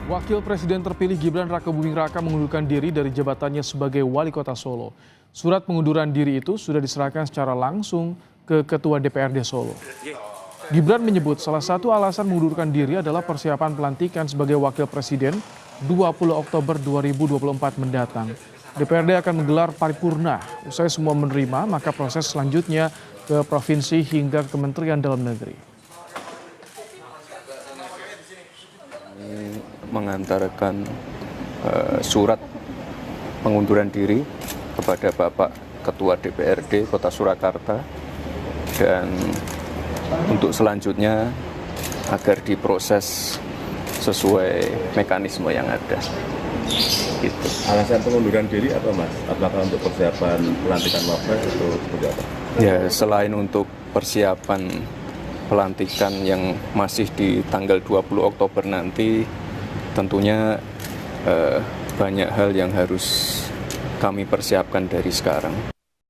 Wakil Presiden terpilih Gibran Rakabuming Raka mengundurkan diri dari jabatannya sebagai Wali Kota Solo. Surat pengunduran diri itu sudah diserahkan secara langsung ke Ketua DPRD Solo. Gibran menyebut salah satu alasan mengundurkan diri adalah persiapan pelantikan sebagai Wakil Presiden 20 Oktober 2024 mendatang. DPRD akan menggelar paripurna. Usai semua menerima, maka proses selanjutnya ke provinsi hingga Kementerian Dalam Negeri. Mengantarkan surat pengunduran diri kepada Bapak Ketua DPRD Kota Surakarta dan untuk selanjutnya agar diproses sesuai mekanisme yang ada. Gitu. Alasan pengunduran diri apa Mas? Apakah untuk persiapan pelantikan Wapres atau seperti apa? Ya, selain untuk persiapan pelantikan yang masih di tanggal 20 Oktober nanti, tentunya banyak hal yang harus kami persiapkan dari sekarang.